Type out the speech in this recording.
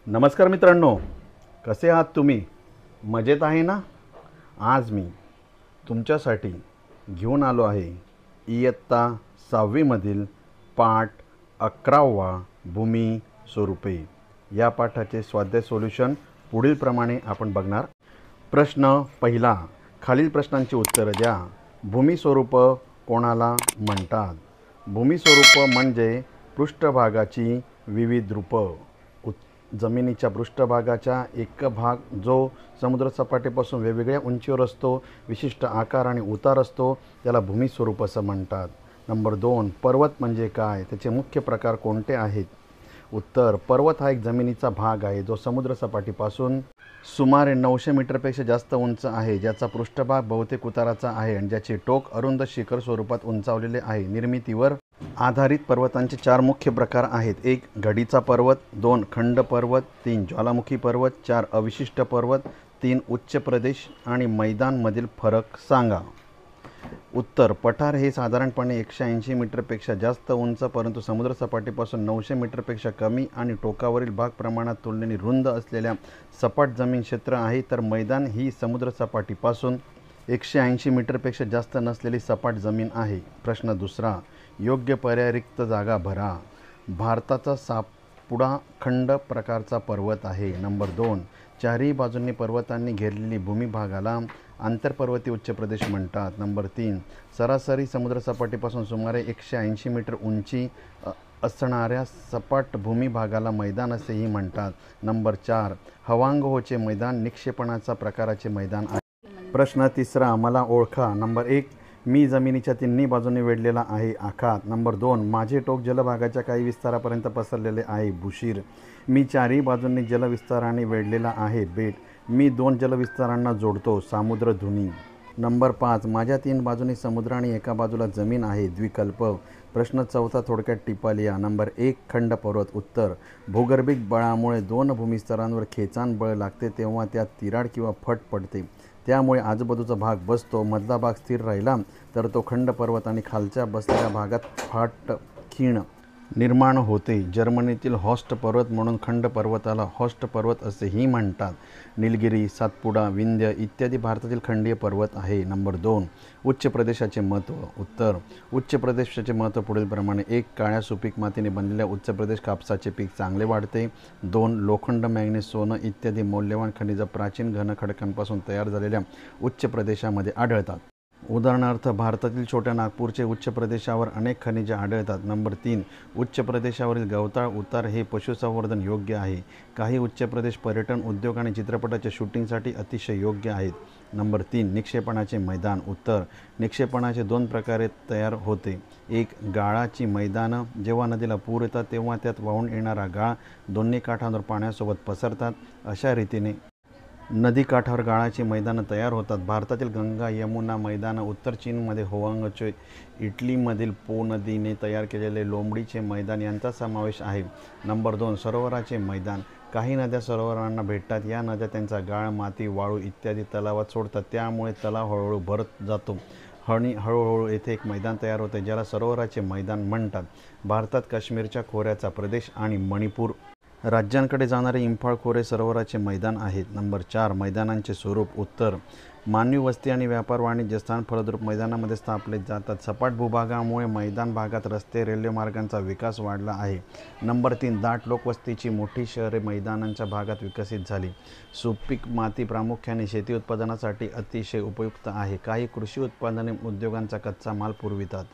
नमस्कार मित्रांनो, कसे आहात तुम्ही? मजेत आहे ना? आज मी तुमच्यासाठी घेऊन आलो आहे इयत्ता 6वी मधील पाठ 11वा भूमी स्वरूपे या पाठाचे स्वाध्याय सोल्युशन पुढील प्रमाणे आपण बघणार। प्रश्न पहिला, खालील प्रश्नांची उत्तरे द्या। भूमी स्वरूप कोणाला म्हणतात? भूमी स्वरूप म्हणजे पृष्ठभागाची विविध रूपं। जमिनीच्या पृष्ठभागाचा एक भाग जो समुद्रसपाटीपासून वेगवेगळ्या उंचीवर असतो, विशिष्ट आकार आणि उतार असतो, त्याला भूमी स्वरूप असं म्हणतात। नंबर 2, पर्वत म्हणजे काय? त्याचे मुख्य प्रकार कोणते आहेत? उत्तर, पर्वत हा एक जमिनीचा भाग आहे जो समुद्रसपाटीपासून सुमारे 900 मीटरपेक्षा जास्त उंच आहे, ज्याचा पृष्ठभाग बहुतेक उताराचा आहे आणि ज्याचे टोक अरुंद शिखर स्वरूपात उंचावलेले आहे। निर्मितीवर आधारित पर्वतांचे 4 मुख्य प्रकार आहेत। 1 घडीचा पर्वत, 2 खंड पर्वत, 3 ज्वालामुखी पर्वत, 4 अविशिष्ट पर्वत, 3 उच्च प्रदेश आणि मैदानमधील फरक सांगा। उत्तर, पठार हे साधारणपणे 180 मीटरपेक्षा जास्त उंच परंतु समुद्रसपाटीपासून 900 मीटरपेक्षा कमी आणि टोकावरील भाग प्रमाणात तुलनेने रुंद असलेल्या सपाट जमीन क्षेत्र आहे, तर मैदान ही समुद्रसपाटीपासून 180 मीटरपेक्षा जास्त नसलेली सपाट जमीन आहे। प्रश्न दुसरा, योग्य पर्याय रिक्त जागा भरा। भारताचा सातपुडा खंड प्रकारचा पर्वत आहे। नंबर 2, चारही बाजूंनी पर्वतांनी घेरलेली भूमिभागाला आंतरपर्वतीय उच्च प्रदेश म्हणतात। नंबर 3, सरासरी समुद्रसपाटीपासून सुमारे 180 मीटर उंची असणाऱ्या सपाट भूमिभागाला मैदान असेही म्हणतात। नंबर 4, हवांगहोचे मैदान निक्षेपणाचा प्रकाराचे मैदान आहे। प्रश्न तिसरा, मला ओळखा। नंबर 1, मी जमिनीच्या तिन्ही बाजूंनी वेढलेला आहे आखात। नंबर 2, माझे टोक जलभागाच्या काही विस्तारापर्यंत पसरलेले आहे बुशीर। मी चारही बाजूंनी जलविस्ताराने वेढलेला आहे बेट। मी 2 जलविस्तारांना जोडतो सामुद्रधुनी। नंबर 5, माझ्या 3 बाजूंनी समुद्र आणि एका बाजूला जमीन आहे द्विकल्प। प्रश्न चौथा, थोडक्यात टिपा लिहा। नंबर 1, खंड पर्वत। उत्तर, भूगर्भिक बळामुळे 2 भूमिस्तरांवर खेचान बळ लागते तेव्हा त्यात तिराड किंवा फट पडते, त्यामुळे आजूबाजूचा भाग बसतो, मधला भाग स्थिर राहिला तर तो खंड पर्वत आणि खालच्या बसलेल्या भागात फाट खीण निर्माण होते। जर्मनीतील हॉस्ट पर्वत म्हणून खंड पर्वताला हॉस्ट पर्वत असेही म्हणतात। निलगिरी, सातपुडा, विंध्य इत्यादी भारतातील खंडीय पर्वत आहे। नंबर 2, उच्च प्रदेशाचे महत्त्व। उत्तर, उच्च प्रदेशाचे महत्त्व पुढीलप्रमाणे: 1 काळ्या सुपीक मातीने बनलेल्या उच्च प्रदेश कापसाचे पीक चांगले वाढते। 2 लोखंड, मॅंगनीज, सोनं इत्यादी मौल्यवान खनिज प्राचीन घन खडकांपासून तयार झालेल्या उच्च प्रदेशामध्ये आढळतात। उदाहरणार्थ, भारतातील छोट्या नागपूरचे उच्च प्रदेशावर अनेक खनिजे आढळतात। नंबर 3, उच्च प्रदेशावरील गवताळ उतार हे पशुसंवर्धन योग्य आहे। काही उच्च प्रदेश पर्यटन, उद्योग आणि चित्रपटाच्या शूटिंगसाठी अतिशय योग्य आहेत। नंबर 3, निक्षेपणाचे मैदान। उत्तर, निक्षेपणाचे 2 प्रकारे तयार होते। 1 गाळाची मैदानं, जेव्हा नदीला पूर येतात तेव्हा त्यात वाहून येणारा गाळ दोन्ही काठांवर पाण्यासोबत पसरतात, अशा रीतीने नदीकाठावर गाळाची मैदानं तयार होतात। भारतातील गंगा यमुना मैदानं, उत्तर चीनमध्ये होआंगचे, इटलीमधील पो नदीने तयार केलेले लोंबडीचे मैदान यांचा समावेश आहे। नंबर 2, सरोवराचे मैदान। काही नद्या सरोवरांना भेटतात। या नद्या त्यांचा गाळ, माती, वाळू इत्यादी तलावात सोडतात, त्यामुळे तलाव हळूहळू भरत जातो आणि हळूहळू येथे एक मैदान तयार होते, ज्याला सरोवराचे मैदान म्हणतात। भारतात काश्मीरच्या खोऱ्याचा प्रदेश आणि मणिपूर राज्यांकडे जाणारे इंफाळ खोरे सरोवराचे मैदान आहेत। नंबर 4, मैदानांचे स्वरूप। उत्तर, मानवी वस्ती आणि व्यापार वाणिज्य स्थान फलद्रूप मैदानामध्ये स्थापले जातात। सपाट भूभागामुळे मैदान भागात रस्ते, रेल्वे मार्गांचा विकास वाढला आहे। नंबर 3, दाट लोकवस्तीची मोठी शहरे मैदानांच्या भागात विकसित झाली। सुपीक माती प्रामुख्याने शेती उत्पादनासाठी अतिशय उपयुक्त आहे। काही कृषी उत्पादने उद्योगांचा कच्चा माल पुरवितात।